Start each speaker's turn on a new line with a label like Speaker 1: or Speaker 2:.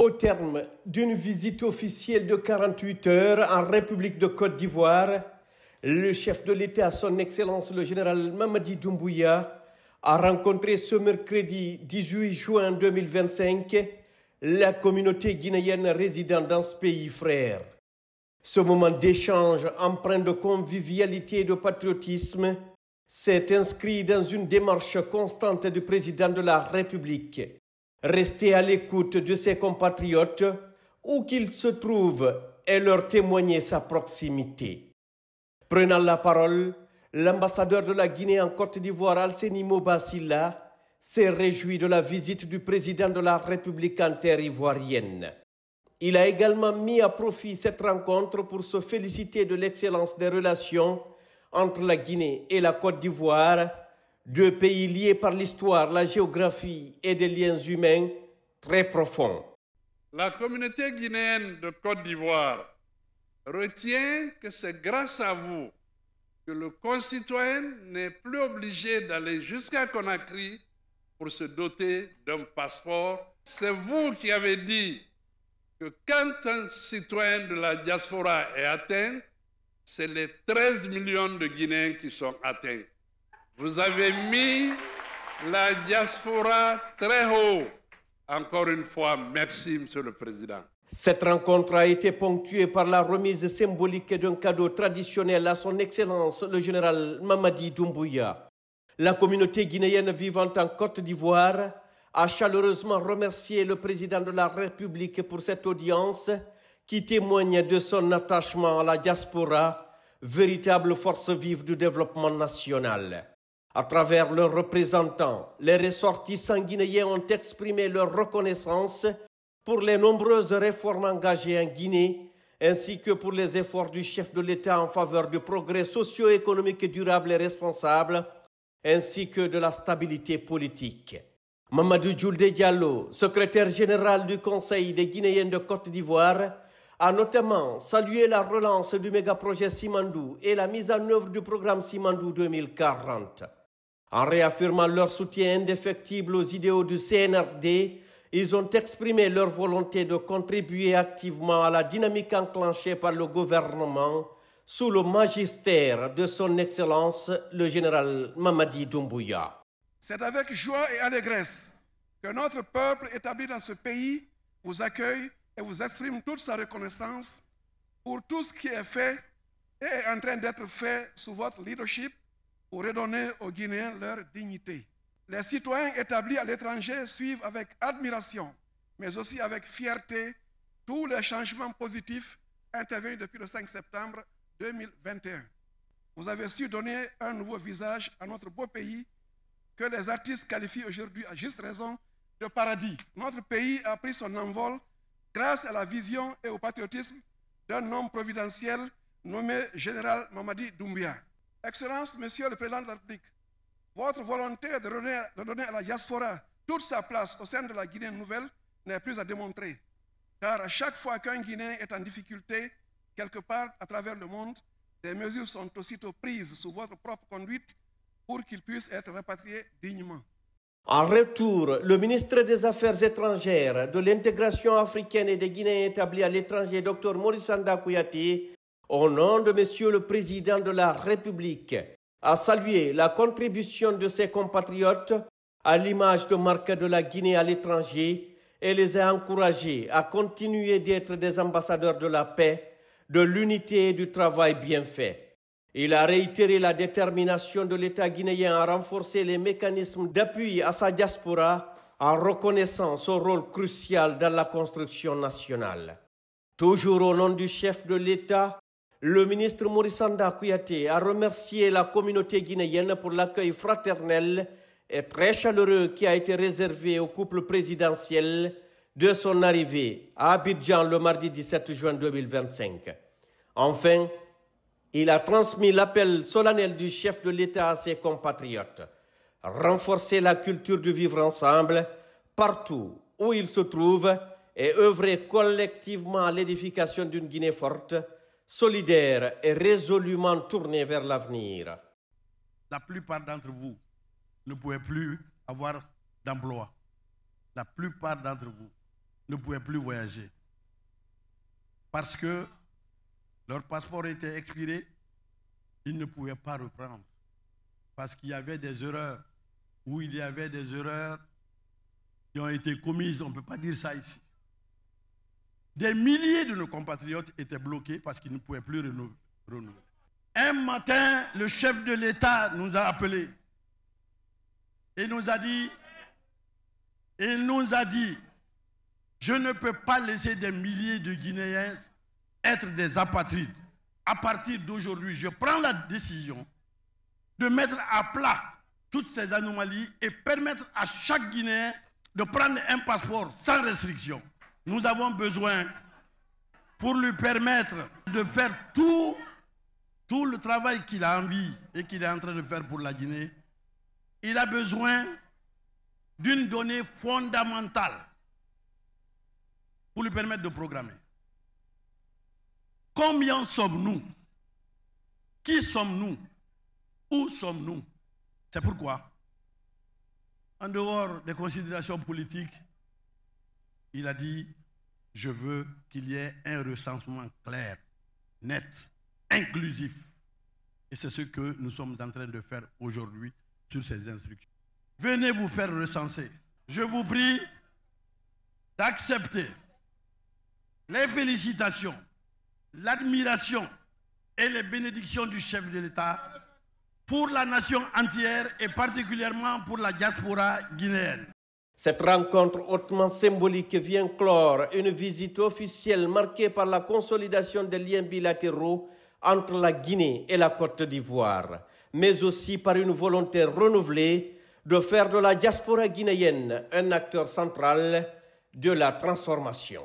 Speaker 1: Au terme d'une visite officielle de 48 heures en République de Côte d'Ivoire, le chef de l'État, son Excellence le général Mamadi Doumbouya, a rencontré ce mercredi 18 juin 2025 la communauté guinéenne résidant dans ce pays frère. Ce moment d'échange empreint de convivialité et de patriotisme s'est inscrit dans une démarche constante du président de la République. Rester à l'écoute de ses compatriotes, où qu'ils se trouvent, et leur témoigner sa proximité. Prenant la parole, l'ambassadeur de la Guinée en Côte d'Ivoire, Alseni Moba Sylla, s'est réjoui de la visite du président de la République en terre ivoirienne. Il a également mis à profit cette rencontre pour se féliciter de l'excellence des relations entre la Guinée et la Côte d'Ivoire, deux pays liés par l'histoire, la géographie et des liens humains très profonds.
Speaker 2: La communauté guinéenne de Côte d'Ivoire retient que c'est grâce à vous que le concitoyen n'est plus obligé d'aller jusqu'à Conakry pour se doter d'un passeport. C'est vous qui avez dit que quand un citoyen de la diaspora est atteint, c'est les 13 millions de Guinéens qui sont atteints. Vous avez mis la diaspora très haut. Encore une fois, merci, Monsieur le Président.
Speaker 1: Cette rencontre a été ponctuée par la remise symbolique d'un cadeau traditionnel à son Excellence le général Mamadi Doumbouya. La communauté guinéenne vivant en Côte d'Ivoire a chaleureusement remercié le président de la République pour cette audience qui témoigne de son attachement à la diaspora, véritable force vive du développement national. À travers leurs représentants, les ressortissants guinéens ont exprimé leur reconnaissance pour les nombreuses réformes engagées en Guinée, ainsi que pour les efforts du chef de l'État en faveur du progrès socio-économique durable et responsable, ainsi que de la stabilité politique. Mamadou Djoulde Diallo, secrétaire général du Conseil des Guinéens de Côte d'Ivoire, a notamment salué la relance du mégaprojet Simandou et la mise en œuvre du programme Simandou 2040. En réaffirmant leur soutien indéfectible aux idéaux du CNRD, ils ont exprimé leur volonté de contribuer activement à la dynamique enclenchée par le gouvernement sous le magistère de son Excellence le général Mamadi Doumbouya.
Speaker 3: C'est avec joie et allégresse que notre peuple établi dans ce pays vous accueille et vous exprime toute sa reconnaissance pour tout ce qui est fait et est en train d'être fait sous votre leadership pour redonner aux Guinéens leur dignité. Les citoyens établis à l'étranger suivent avec admiration, mais aussi avec fierté, tous les changements positifs intervenus depuis le 5 septembre 2021. Vous avez su donner un nouveau visage à notre beau pays que les artistes qualifient aujourd'hui à juste raison de paradis. Notre pays a pris son envol grâce à la vision et au patriotisme d'un homme providentiel nommé Général Mamadi Doumbouya. Excellence, Monsieur le Président de la République, votre volonté de donner à la diaspora toute sa place au sein de la Guinée nouvelle n'est plus à démontrer. Car à chaque fois qu'un Guinéen est en difficulté, quelque part à travers le monde, des mesures sont aussitôt prises sous votre propre conduite pour qu'il puisse être rapatrié dignement.
Speaker 1: En retour, le ministre des Affaires étrangères, de l'intégration africaine et des Guinéens établis à l'étranger, Dr Maurice Sanda Kouyaté, au nom de Monsieur le Président de la République, a salué la contribution de ses compatriotes à l'image de marque de la Guinée à l'étranger et les a encouragés à continuer d'être des ambassadeurs de la paix, de l'unité et du travail bien fait. Il a réitéré la détermination de l'État guinéen à renforcer les mécanismes d'appui à sa diaspora en reconnaissant son rôle crucial dans la construction nationale. Toujours au nom du chef de l'État, le ministre Maurice Sanda Kouyaté a remercié la communauté guinéenne pour l'accueil fraternel et très chaleureux qui a été réservé au couple présidentiel de son arrivée à Abidjan le mardi 17 juin 2025. Enfin, il a transmis l'appel solennel du chef de l'État à ses compatriotes. Renforcer la culture du vivre ensemble partout où ils se trouvent et œuvrer collectivement à l'édification d'une Guinée forte, solidaire et résolument tournée vers l'avenir.
Speaker 4: La plupart d'entre vous ne pouvez plus avoir d'emploi. La plupart d'entre vous ne pouvaient plus voyager parce que leur passeport était expiré, ils ne pouvaient pas reprendre parce qu'il y avait des erreurs, ou il y avait des erreurs qui ont été commises, on ne peut pas dire ça ici. Des milliers de nos compatriotes étaient bloqués parce qu'ils ne pouvaient plus renouveler. Un matin, le chef de l'État nous a appelés et nous a dit, je ne peux pas laisser des milliers de Guinéens être des apatrides. À partir d'aujourd'hui, je prends la décision de mettre à plat toutes ces anomalies et permettre à chaque Guinéen de prendre un passeport sans restriction. Nous avons besoin, pour lui permettre de faire tout le travail qu'il a envie et qu'il est en train de faire pour la Guinée, il a besoin d'une donnée fondamentale pour lui permettre de programmer. Combien sommes-nous? Qui sommes-nous? Où sommes-nous? C'est pourquoi, en dehors des considérations politiques, il a dit, je veux qu'il y ait un recensement clair, net, inclusif. Et c'est ce que nous sommes en train de faire aujourd'hui sur ces instructions. Venez vous faire recenser. Je vous prie d'accepter les félicitations, l'admiration et les bénédictions du chef de l'État pour la nation entière et particulièrement pour la diaspora guinéenne.
Speaker 1: Cette rencontre hautement symbolique vient clore une visite officielle marquée par la consolidation des liens bilatéraux entre la Guinée et la Côte d'Ivoire, mais aussi par une volonté renouvelée de faire de la diaspora guinéenne un acteur central de la transformation.